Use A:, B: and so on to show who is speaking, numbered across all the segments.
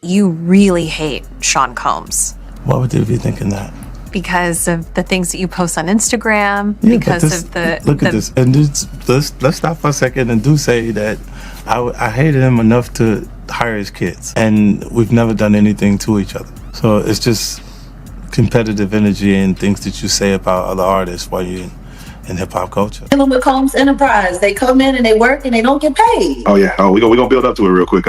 A: you really hate Sean Combs.
B: Why would they be thinking that?
A: Because of the things that you post on Instagram,
B: Yeah,
A: because
B: this,
A: of the...
B: Look at this. And let's stop for a second and do say that I hated him enough to hire his kids. And we've never done anything to each other. So it's just competitive energy and things that you say about other artists while you're in hip-hop culture.
C: With Combs Enterprise, they come in and they work and they don't get paid.
D: Oh, yeah. Oh, we're gonna build up to it real quick.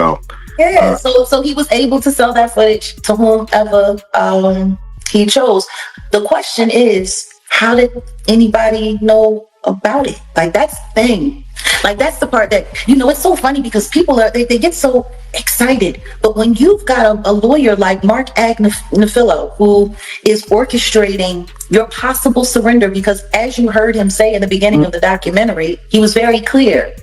C: Yeah, so he was able to sell that footage to whomever he chose. The question is, how did anybody know about it? Like, that's the thing. Like, that's the part that, it's so funny because people they get so excited. But when you've got a lawyer like Mark Agnifilo, who is orchestrating your possible surrender, because as you heard him say in the beginning of the documentary, he was very clear.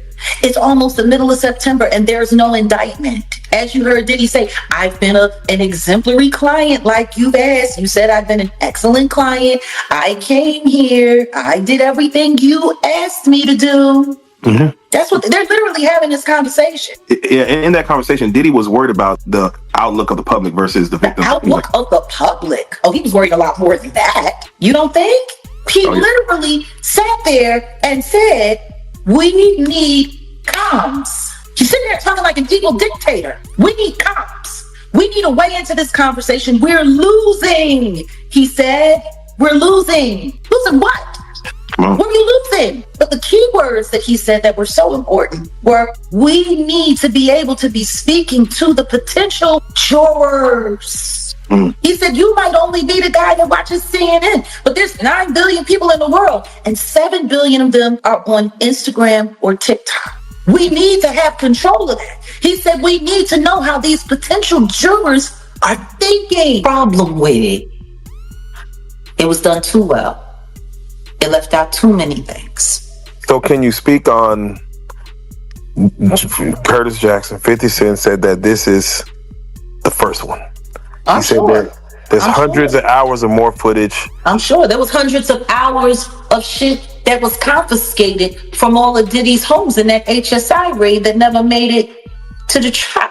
C: It's almost the middle of September and there's no indictment. As you heard Diddy say, I've been an exemplary client like you've asked. You said I've been an excellent client. I came here. I did everything you asked me to do. Mm-hmm. That's what they're literally having this conversation.
D: Yeah, in that conversation, Diddy was worried about the outlook of the public versus the victim.
C: The outlook of the public? Oh, he was worried a lot more than that. You don't think? He literally sat there and said, we need comms. She's sitting there talking like an evil dictator. We need comms. We need a way into this conversation. We're losing, he said. We're losing. Losing what? What are you losing? But the key words that he said that were so important were, we need to be able to be speaking to the potential jurors. He said, you might only be the guy that watches CNN, but there's 9 billion people in the world and 7 billion of them are on Instagram or TikTok. We need to have control of that. He said, we need to know how these potential jurors are thinking. Problem with it, it was done too well. It left out too many things.
E: So can you speak on Curtis Jackson? 50 Cent said that this is the first one. He said that there's hundreds of hours of more footage.
C: I'm sure there was hundreds of hours of shit that was confiscated from all of Diddy's homes in that HSI raid that never made it to the trial.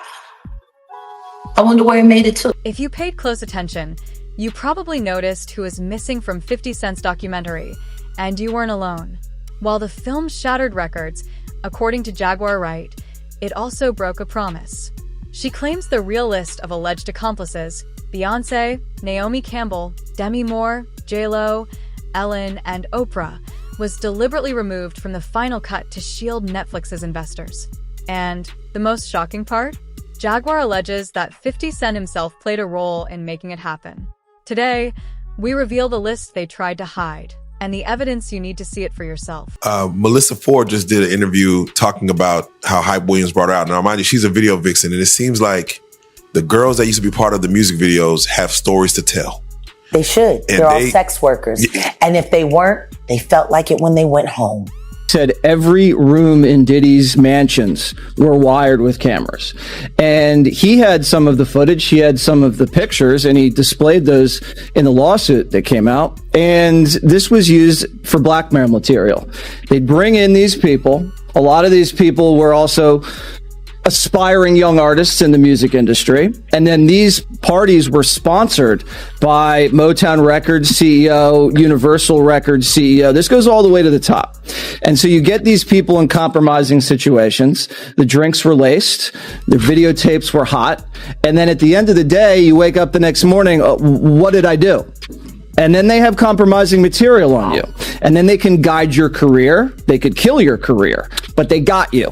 C: I wonder where it made it to.
F: If you paid close attention, you probably noticed who was missing from 50 Cent's documentary, and you weren't alone. While the film shattered records, according to Jaguar Wright, it also broke a promise. She claims the real list of alleged accomplices, Beyonce, Naomi Campbell, Demi Moore, J-Lo, Ellen, and Oprah, was deliberately removed from the final cut to shield Netflix's investors. And the most shocking part? Jaguar alleges that 50 Cent himself played a role in making it happen. Today, we reveal the list they tried to hide, and the evidence you need to see it for yourself.
G: Melissa Ford just did an interview talking about how Hype Williams brought her out. Now, mind you, she's a video vixen, and it seems like the girls that used to be part of the music videos have stories to tell.
H: They should. They're all sex workers. Yeah. And if they weren't, they felt like it when they went home.
I: Said every room in Diddy's mansions were wired with cameras. And he had some of the footage, he had some of the pictures, and he displayed those in the lawsuit that came out. And this was used for blackmail material. They'd bring in these people. A lot of these people were also aspiring young artists in the music industry. And then these parties were sponsored by Motown Records CEO, Universal Records CEO. This goes all the way to the top. And so you get these people in compromising situations. The drinks were laced. The videotapes were hot. And then at the end of the day, you wake up the next morning, what did I do? And then they have compromising material on you. And then they can guide your career. They could kill your career, but they got you.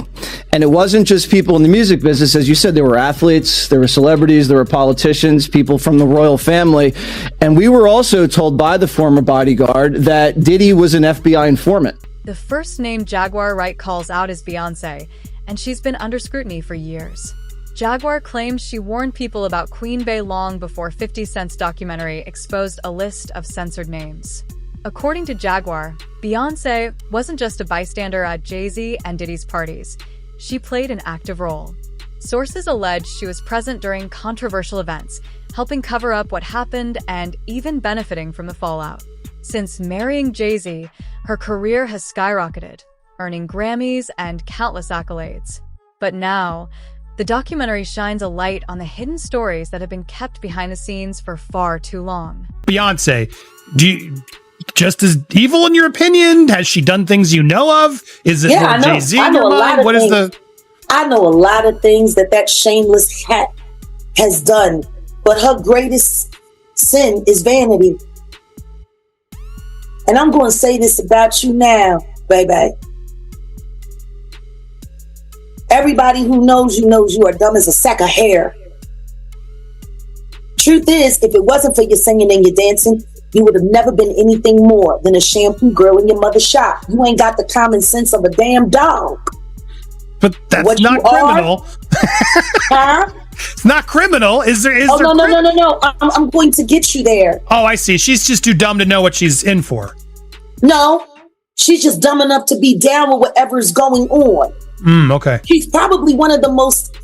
I: And it wasn't just people in the music business. As you said, there were athletes, there were celebrities, there were politicians, people from the royal family. And we were also told by the former bodyguard that Diddy was an FBI informant.
F: The first name Jaguar Wright calls out is Beyonce, and she's been under scrutiny for years. Jaguar claims she warned people about Queen Bey long before 50 Cent's documentary exposed a list of censored names. According to Jaguar, Beyonce wasn't just a bystander at Jay-Z and Diddy's parties. She played an active role. Sources allege she was present during controversial events, helping cover up what happened and even benefiting from the fallout. Since marrying Jay-Z, her career has skyrocketed, earning Grammys and countless accolades. But now, The documentary shines a light on the hidden stories that have been kept behind the scenes for far too long.
J: Beyonce, just as evil in your opinion? Has she done things you know of? Is it more Jay-Z in your mind? What is the...
C: I know a lot of things that shameless hat has done, but her greatest sin is vanity. And I'm going to say this about you now, baby. Everybody who knows you are dumb as a sack of hair. Truth is, if it wasn't for your singing and your dancing, you would have never been anything more than a shampoo girl in your mother's shop. You ain't got the common sense of a damn dog.
J: But that's not criminal.
C: Huh?
J: It's not criminal. Is there?
C: No. I'm going to get you there.
J: Oh, I see. She's just too dumb to know what she's in for.
C: No, she's just dumb enough to be down with whatever's going on.
J: Okay.
C: She's probably one of the most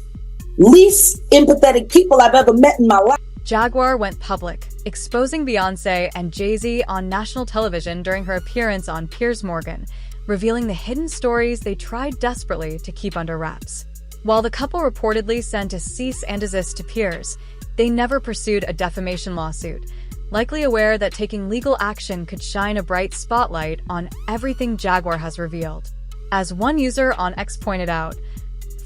C: least empathetic people I've ever met in my life.
F: Jaguar went public, exposing Beyonce and Jay-Z on national television during her appearance on Piers Morgan, revealing the hidden stories they tried desperately to keep under wraps. While the couple reportedly sent a cease and desist to Piers, they never pursued a defamation lawsuit, likely aware that taking legal action could shine a bright spotlight on everything Jaguar has revealed. As one user on X pointed out,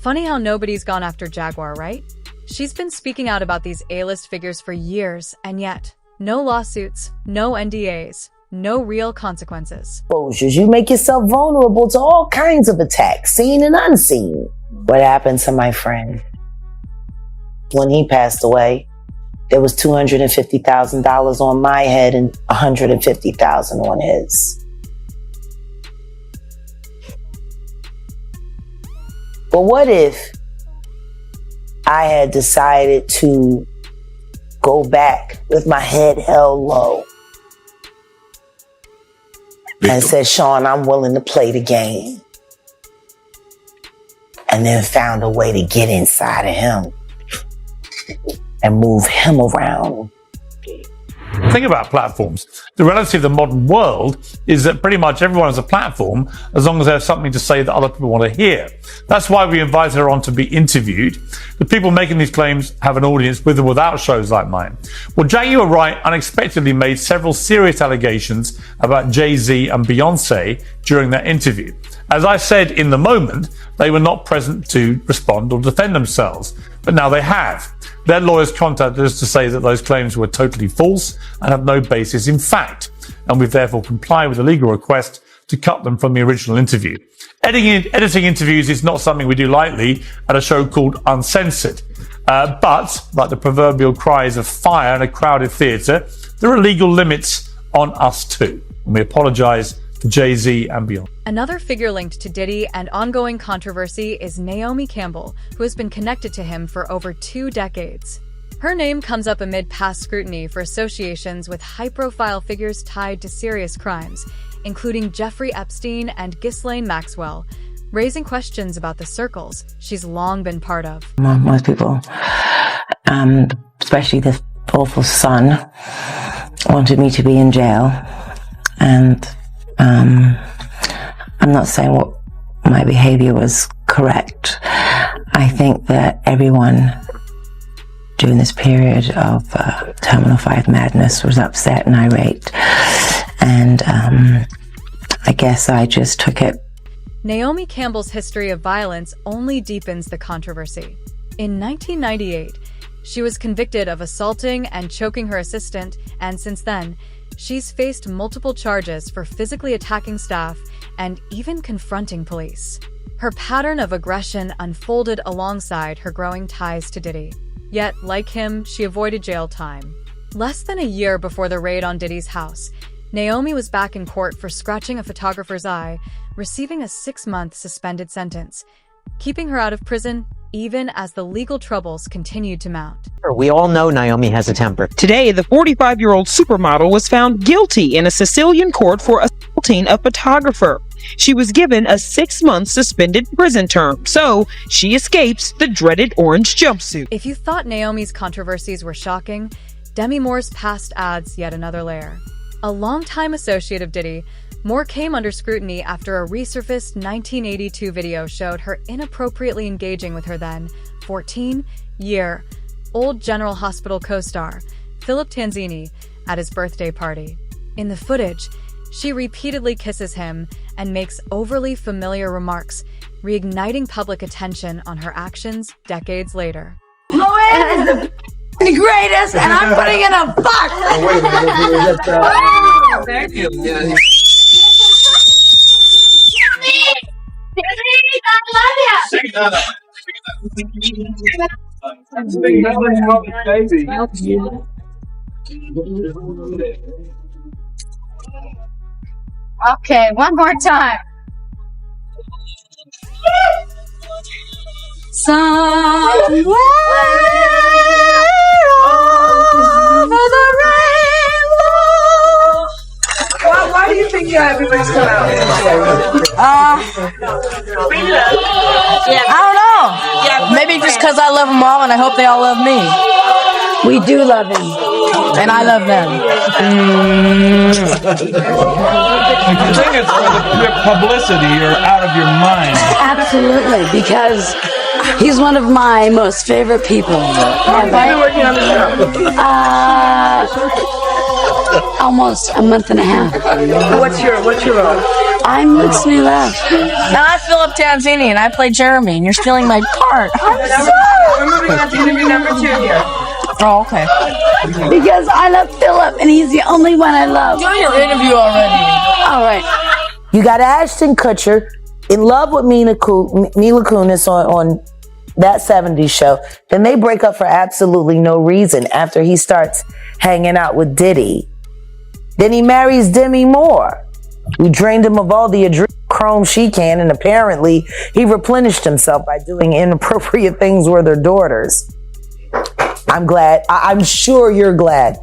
F: funny how nobody's gone after Jaguar, right? She's been speaking out about these A-list figures for years, and yet, no lawsuits, no NDAs, no real consequences.
H: You make yourself vulnerable to all kinds of attacks, seen and unseen. What happened to my friend? When he passed away, there was $250,000 on my head and $150,000 on his. But what if I had decided to go back with my head held low and said, Sean, I'm willing to play the game, and then found a way to get inside of him and move him around?
K: Think about platforms. The reality of the modern world is that pretty much everyone has a platform as long as there's something to say that other people want to hear. That's why we invited her on to be interviewed. The people making these claims have an audience with or without shows like mine. Well, Jaguar Wright unexpectedly made several serious allegations about Jay-Z and Beyonce during that interview. As I said in the moment, they were not present to respond or defend themselves, but now they have. Their lawyers contacted us to say that those claims were totally false and have no basis in fact, and we've therefore complied with a legal request to cut them from the original interview. Editing interviews is not something we do lightly at a show called Uncensored. But, like the proverbial cries of fire in a crowded theatre, there are legal limits on us too. And we apologise to Jay-Z and beyond.
F: Another figure linked to Diddy and ongoing controversy is Naomi Campbell, who has been connected to him for over 2 decades. Her name comes up amid past scrutiny for associations with high-profile figures tied to serious crimes, including Jeffrey Epstein and Ghislaine Maxwell, raising questions about the circles she's long been part of.
H: Most people, especially this awful son, wanted me to be in jail, and I'm not saying what my behavior was correct. I think that everyone during this period of terminal 5 madness was upset and irate, and I guess I just took it.
F: Naomi Campbell's history of violence only deepens the controversy. In 1998, she was convicted of assaulting and choking her assistant, and since then, she's faced multiple charges for physically attacking staff and even confronting police. Her pattern of aggression unfolded alongside her growing ties to Diddy. Yet, like him, she avoided jail time. Less than a year before the raid on Diddy's house, Naomi was back in court for scratching a photographer's eye, receiving a 6-month suspended sentence, keeping her out of prison even as the legal troubles continued to mount.
L: We all know Naomi has a temper. Today, the 45-year-old supermodel was found guilty in a Sicilian court for assaulting a photographer. She was given a 6-month suspended prison term, so she escapes the dreaded orange jumpsuit.
F: If you thought Naomi's controversies were shocking, Demi Moore's past adds yet another layer. A longtime associate of Diddy, More came under scrutiny after a resurfaced 1982 video showed her inappropriately engaging with her then 14-year-old General Hospital co-star, Philip Tanzini, at his birthday party. In the footage, she repeatedly kisses him and makes overly familiar remarks, reigniting public attention on her actions decades later.
M: Loan is the greatest, and I'm putting in a fuck!
N: Thank you.
M: Okay, one more time. Somewhere over the rainbow.
N: Why do you think everybody's come out?
M: I don't know. Maybe just because I love them all and I hope they all love me. We do love him, and I love them.
K: If you think it's for the pure publicity, you're out of your mind.
M: Absolutely, because he's one of my most favorite people.
N: How long have you been working on the show?
M: Almost a month and a half.
N: What's your role?
M: I'm Makes Me Laugh. And I'm Philip Tanzini, and I play Jeremy, and you're stealing my part. I'm sorry.
N: We're moving on to interview number 2 here.
M: Oh, okay. Because I love Philip, and he's the only one I love. Do your interview already. All right.
C: You got Ashton Kutcher in love with Mila Kunis on that 70s show. Then they break up for absolutely no reason after he starts hanging out with Diddy. Then he marries Demi Moore, who drained him of all the adrenochrome she can, and apparently he replenished himself by doing inappropriate things with her daughters. I'm glad. I'm sure you're glad.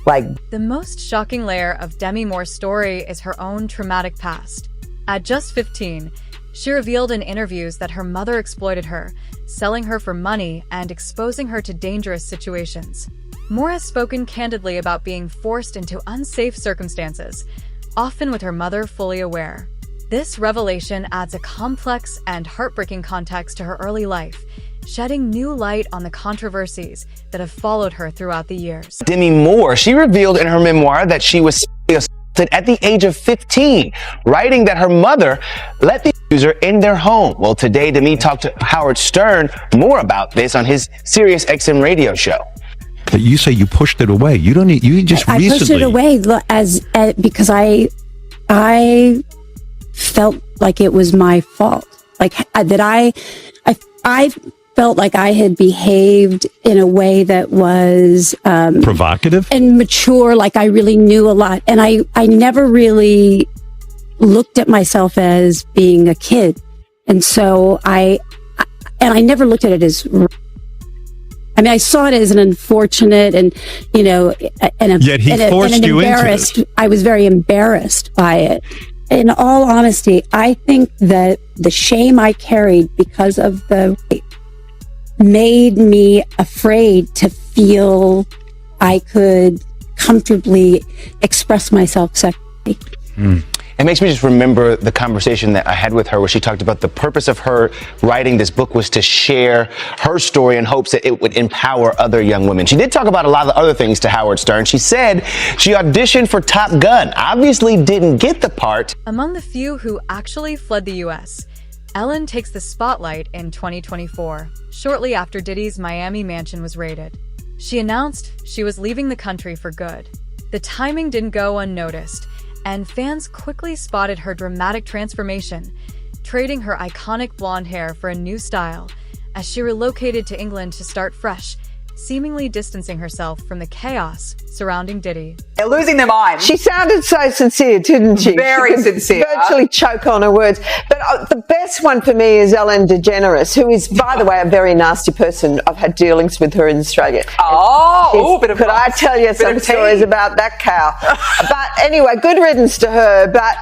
F: The most shocking layer of Demi Moore's story is her own traumatic past. At just 15, she revealed in interviews that her mother exploited her, selling her for money and exposing her to dangerous situations. Moore has spoken candidly about being forced into unsafe circumstances, often with her mother fully aware. This revelation adds a complex and heartbreaking context to her early life, shedding new light on the controversies that have followed her throughout the years.
O: Demi Moore, she revealed in her memoir that she was assaulted at the age of 15, writing that her mother let the user in their home. Well, today, Demi talked to Howard Stern more about this on his Sirius XM radio show.
P: But you say you pushed it away. You don't need. You just
Q: I
P: recently.
Q: pushed it away because I felt like it was my fault. Like that I felt like I had behaved in a way that was
P: provocative
Q: and mature. Like I really knew a lot, and I never really looked at myself as being a kid, and so I never looked at it as. I mean, I saw it as an unfortunate and,
P: Yet he forced you into it.
Q: I was very embarrassed by it. In all honesty, I think that the shame I carried because of the made me afraid to feel I could comfortably express myself sexually.
O: It makes me just remember the conversation that I had with her where she talked about the purpose of her writing this book was to share her story in hopes that it would empower other young women. She did talk about a lot of the other things to Howard Stern. She said she auditioned for Top Gun, obviously didn't get the part.
F: Among the few who actually fled the U.S., Ellen takes the spotlight in 2024, shortly after Diddy's Miami mansion was raided. She announced she was leaving the country for good. The timing didn't go unnoticed, and fans quickly spotted her dramatic transformation, trading her iconic blonde hair for a new style as she relocated to England to start fresh, seemingly distancing herself from the chaos surrounding Diddy.
R: They're losing their minds.
S: She sounded so sincere, didn't she?
R: Very
S: she
R: sincere.
S: Virtually choke on her words. But the best one for me is Ellen DeGeneres, who is, by the way, a very nasty person. I've had dealings with her in Australia. Could I tell you some stories about that cow? But anyway, good riddance to her. But,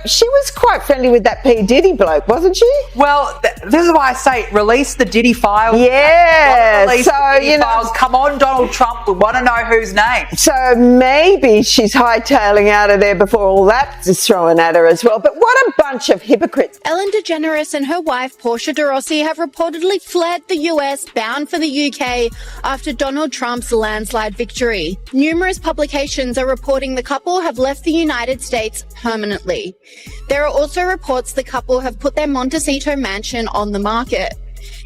S: she was quite friendly with that P. Diddy bloke, wasn't she?
R: Well, this is why I say release the Diddy files.
S: Yeah. So,
R: pedophiles. Come on, Donald Trump. We want to know whose name.
S: So maybe she's hightailing out of there before all that is thrown at her as well. But what a bunch of hypocrites.
T: Ellen DeGeneres and her wife, Portia de Rossi, have reportedly fled the US, bound for the UK, after Donald Trump's landslide victory. Numerous publications are reporting the couple have left the United States permanently. There are also reports the couple have put their Montecito mansion on the market.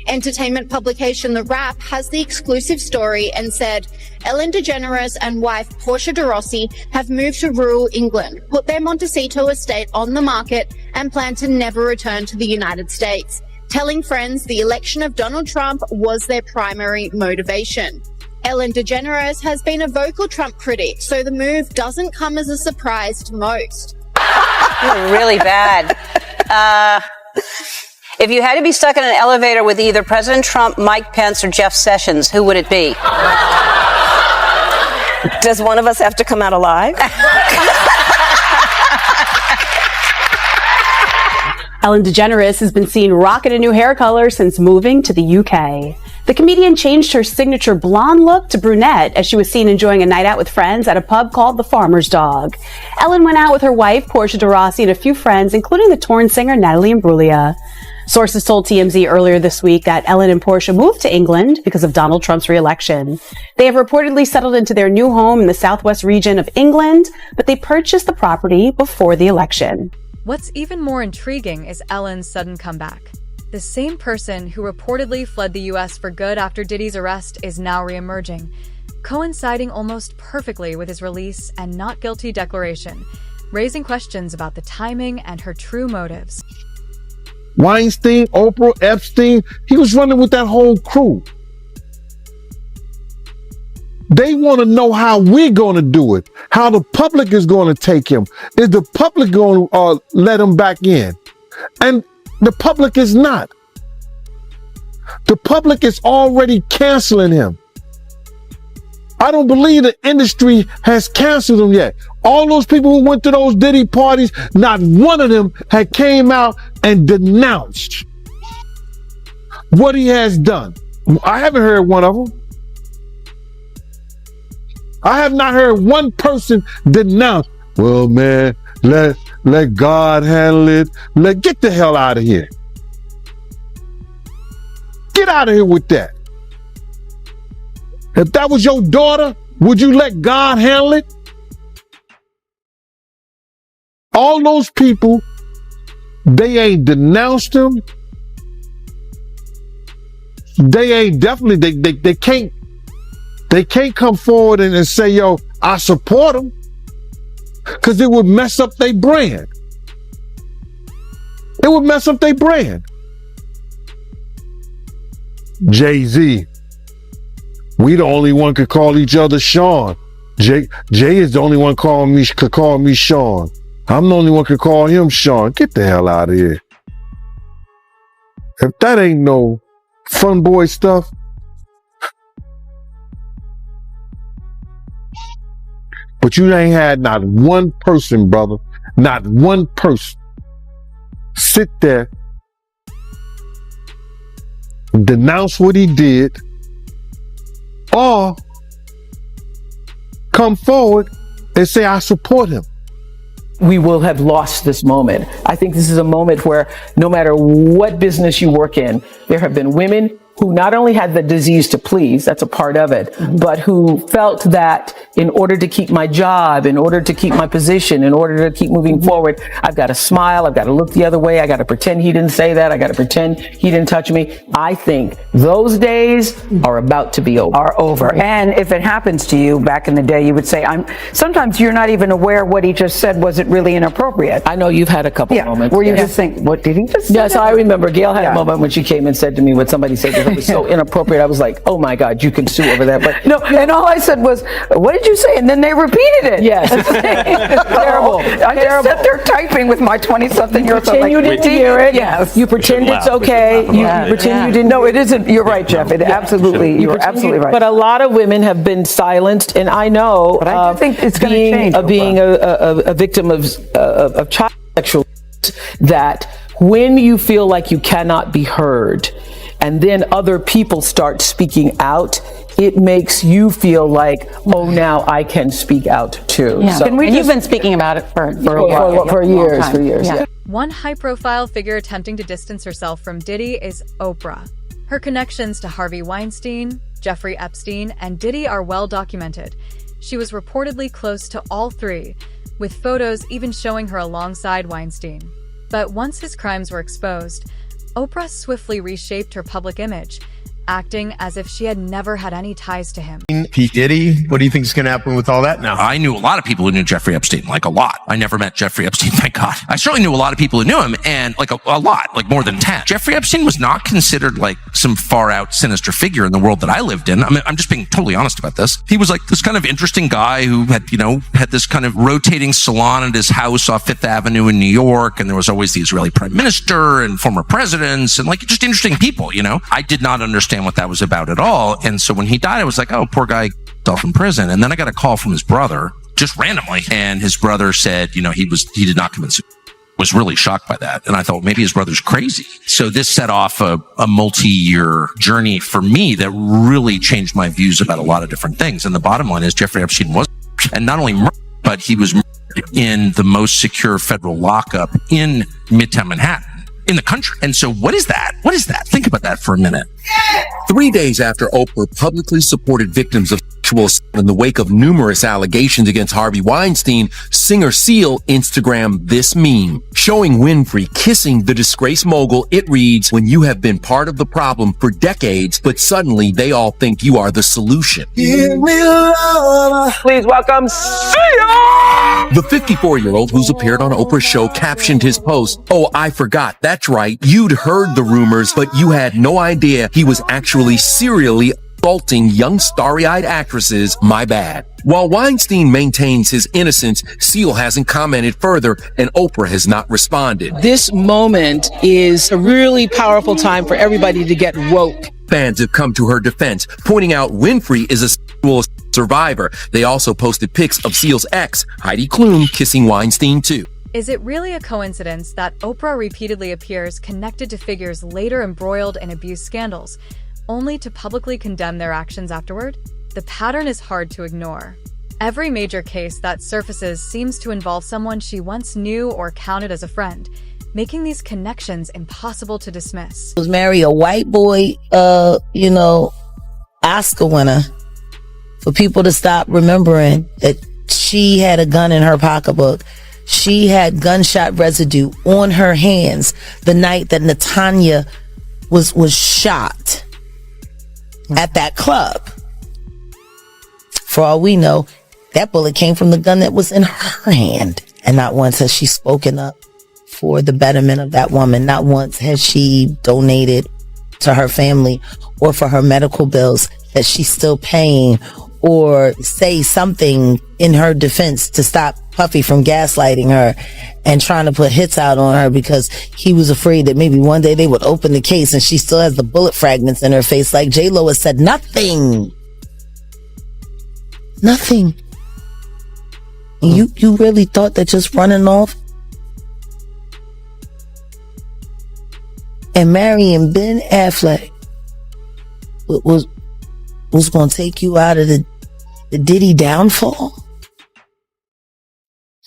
T: Entertainment publication The Wrap has the exclusive story and said Ellen DeGeneres and wife Portia de Rossi have moved to rural England, put their Montecito estate on the market, and plan to never return to the United States, telling friends the election of Donald Trump was their primary motivation. Ellen DeGeneres has been a vocal Trump critic, so the move doesn't come as a surprise to most.
U: Really bad. If you had to be stuck in an elevator with either President Trump, Mike Pence, or Jeff Sessions, who would it be?
V: Does one of us have to come out alive?
W: Ellen DeGeneres has been seen rocking a new hair color since moving to the UK. The comedian changed her signature blonde look to brunette as she was seen enjoying a night out with friends at a pub called The Farmer's Dog. Ellen went out with her wife, Portia de Rossi, and a few friends, including the Torn singer Natalie Imbruglia. Sources told TMZ earlier this week that Ellen and Portia moved to England because of Donald Trump's re-election. They have reportedly settled into their new home in the southwest region of England, but they purchased the property before the election.
F: What's even more intriguing is Ellen's sudden comeback. The same person who reportedly fled the US for good after Diddy's arrest is now re-emerging, coinciding almost perfectly with his release and not guilty declaration, raising questions about the timing and her true motives.
X: Weinstein, Oprah, Epstein, he was running with that whole crew. They want to know how we're going to do it, how the public is going to take him. Is the public going to let him back in? And the public is not. The public is already canceling him. I don't believe the industry has canceled him yet. All those people who went to those Diddy parties, not one of them had came out and denounced what he has done. I haven't heard one of them. I have not heard one person denounce, well, man, let God handle it. Get the hell out of here. Get out of here with that. If that was your daughter, would you let God handle it? All those people, they ain't denounced him. They ain't definitely, they can't come forward and say, yo, I support him. Because it would mess up their brand. It would mess up their brand. Jay-Z. We the only one could call each other Sean. Jay is the only one could call me Sean. I'm the only one could call him Sean. Get the hell out of here. If that ain't no fun boy stuff. But you ain't had not one person, brother, not one person sit there, denounce what he did, or come forward and say, I support him.
Y: We will have lost this moment. I think this is a moment where no matter what business you work in, there have been women who not only had the disease to please, that's a part of it, but who felt that in order to keep my job, in order to keep my position, in order to keep moving forward, I've got to smile, I've got to look the other way, I got to pretend he didn't say that, I got to pretend he didn't touch me. I think those days are about to be over.
Z: Are over. And if it happens to you back in the day, you would say, sometimes you're not even aware what he just said wasn't really inappropriate.
Y: I know you've had a couple moments.
Z: Where you just think, what did he just say?
Y: Yes, I remember Gail had a moment when she came and said to me what somebody said that was so inappropriate. I was like, oh my God, you can sue over that. But
Z: no, and all I said was, what did you say? And then they repeated it.
Y: Yes.
Z: Terrible. I just sat there typing with my 20-something-year-old.
Y: You pretend you didn't hear it.
Z: Yes.
Y: You pretend it's okay. You pretend you didn't.
Z: No, it isn't. You're right, Jeff. You're absolutely right.
Y: But a lot of women have been silenced, and I know.
Z: But I do think it's going to change.
Y: Being a victim of child sexual abuse, that when you feel like you cannot be heard, and then other people start speaking out, it makes you feel like, oh, now I can speak out too.
A: Yeah.
Y: So,
A: You've been speaking about it for
Y: years. Yeah.
F: One high-profile figure attempting to distance herself from Diddy is Oprah. Her connections to Harvey Weinstein, Jeffrey Epstein, and Diddy are well documented. She was reportedly close to all three, with photos even showing her alongside Weinstein. But once his crimes were exposed, Oprah swiftly reshaped her public image, acting as if she had never had any ties to him.
B: P. Diddy, what do you think is going to happen with all that now?
D: I knew a lot of people who knew Jeffrey Epstein, like a lot. I never met Jeffrey Epstein, thank God. I certainly knew a lot of people who knew him, and like a lot, like more than 10. Jeffrey Epstein was not considered like some far out sinister figure in the world that I lived in. I mean, I'm just being totally honest about this. He was like this kind of interesting guy who had, had this kind of rotating salon at his house off Fifth Avenue in New York, and there was always the Israeli prime minister and former presidents and like just interesting people, I did not understand what that was about at all. And so when he died, I was like, oh, poor guy, off in prison. And then I got a call from his brother, just randomly. And his brother said, he did not convince him. Was really shocked by that. And I thought maybe his brother's crazy. So this set off a multi-year journey for me that really changed my views about a lot of different things. And the bottom line is Jeffrey Epstein was, and not only murdered, but he was murdered in the most secure federal lockup in Midtown Manhattan. In the country. And so what is that? What is that? Think about that for a minute.
E: 3 days after Oprah publicly supported victims of sexual assault in the wake of numerous allegations against Harvey Weinstein, singer Seal Instagrammed this meme showing Winfrey kissing the disgraced mogul. It reads, when you have been part of the problem for decades, but suddenly they all think you are the solution.
Y: Please welcome Seal!
E: The 54-year-old who's appeared on Oprah's show captioned his post, "Oh, I forgot. That's right. You'd heard the rumors, but you had no idea he was actually serially assaulting young starry-eyed actresses. My bad." While Weinstein maintains his innocence, Seal hasn't commented further, and Oprah has not responded.
Y: This moment is a really powerful time for everybody to get woke.
E: Fans have come to her defense, pointing out Winfrey is a sexual survivor. They also posted pics of Seal's ex, Heidi Klum, kissing Weinstein too.
F: Is it really a coincidence that Oprah repeatedly appears connected to figures later embroiled in abuse scandals, only to publicly condemn their actions afterward? The pattern is hard to ignore. Every major case that surfaces seems to involve someone she once knew or counted as a friend, making these connections impossible to dismiss.
G: Marry a white boy, Oscar winner, for people to stop remembering that she had a gun in her pocketbook. She had gunshot residue on her hands the night that Natanya was shot at that club. For all we know, that bullet came from the gun that was in her hand. And not once has she spoken up for the betterment of that woman. Not once has she donated to her family or for her medical bills that she's still paying, or say something in her defense to stop Puffy from gaslighting her and trying to put hits out on her because he was afraid that maybe one day they would open the case and she still has the bullet fragments in her face. Like J-Lo has said nothing. Nothing. And you really thought that just running off and marrying Ben Affleck was going to take you out of the Diddy downfall?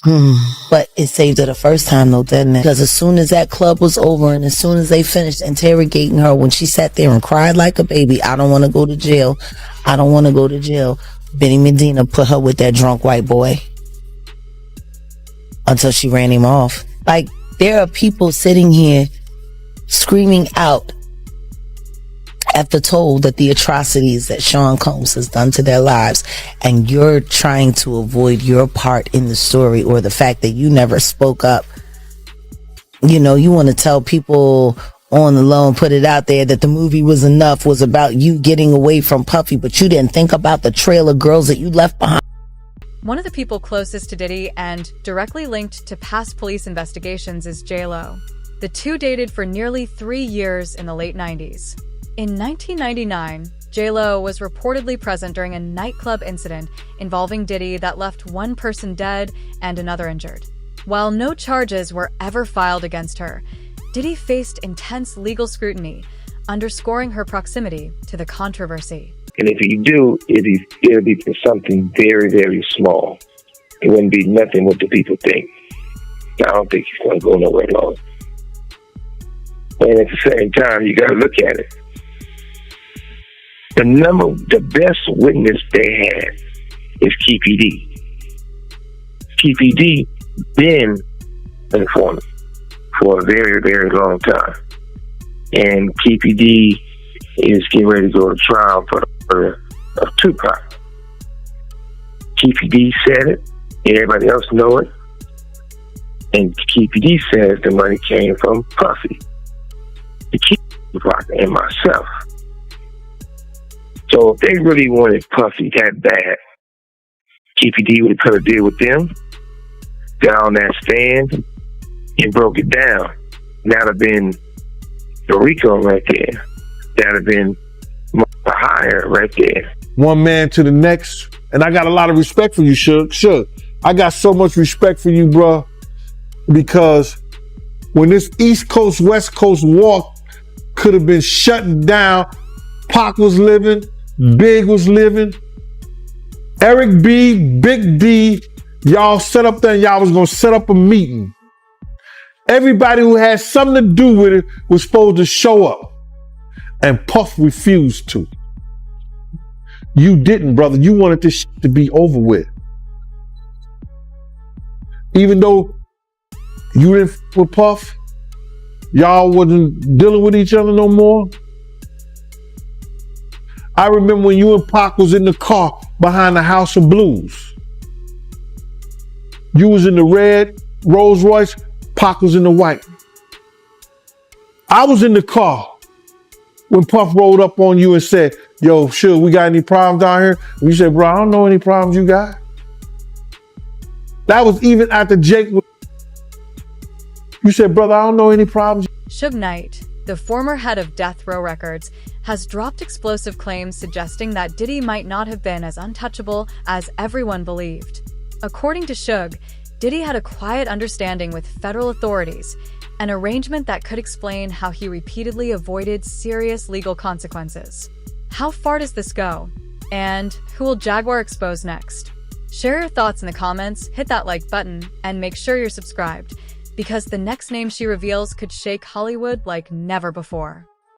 G: But it saved her the first time though, didn't it? Because as soon as that club was over and as soon as they finished interrogating her, when she sat there and cried like a baby, I don't want to go to jail. I don't want to go to jail. Benny Medina put her with that drunk white boy until she ran him off. Like, there are people sitting here screaming out at the toll that the atrocities that Sean Combs has done to their lives, and you're trying to avoid your part in the story or the fact that you never spoke up. You want to tell people on the low and put it out there that the movie was about you getting away from Puffy, but you didn't think about the trail of girls that you left behind.
F: One of the people closest to Diddy and directly linked to past police investigations is J-Lo. The two dated for nearly 3 years in the late 90s. In 1999, J-Lo was reportedly present during a nightclub incident involving Diddy that left one person dead and another injured. While no charges were ever filed against her, Diddy faced intense legal scrutiny, underscoring her proximity to the controversy.
A: And if you do, it'll be for something very, very small. It wouldn't be nothing what the people think. I don't think he's going to go nowhere long. And at the same time, you got to look at it. The best witness they had is KPD. KPD been an informant for a very, very long time. And KPD is getting ready to go to trial for the murder of Tupac. KPD said it, everybody else know it. And KPD says the money came from Puffy, the Tupac, and myself. So if they really wanted Puffy that bad, KPD would have put a deal with them, got on that stand, and broke it down. That'd have been the RICO right there. That'd have been the higher right there.
X: One man to the next, and I got a lot of respect for you, Suge. Suge, I got so much respect for you, bro, because when this East Coast, West Coast war could have been shut down, Pac was living, Big was living, Eric B, Big D, y'all set up there and y'all was gonna set up a meeting. Everybody who had something to do with it was supposed to show up. And Puff refused to. You didn't, brother. You wanted this shit to be over with. Even though you didn't f with Puff, y'all wasn't dealing with each other no more. I remember when you and Pac was in the car behind the House of Blues. You was in the red Rolls Royce, Pac was in the white. I was in the car when Puff rolled up on you and said, yo, Suge, we got any problems down here? And you said, bro, I don't know any problems you got. That was even after Jake was... You said, brother, I don't know any problems.
F: Suge Knight, the former head of Death Row Records, has dropped explosive claims suggesting that Diddy might not have been as untouchable as everyone believed. According to Suge, Diddy had a quiet understanding with federal authorities, an arrangement that could explain how he repeatedly avoided serious legal consequences. How far does this go? And who will Jaguar expose next? Share your thoughts in the comments, hit that like button, and make sure you're subscribed, because the next name she reveals could shake Hollywood like never before.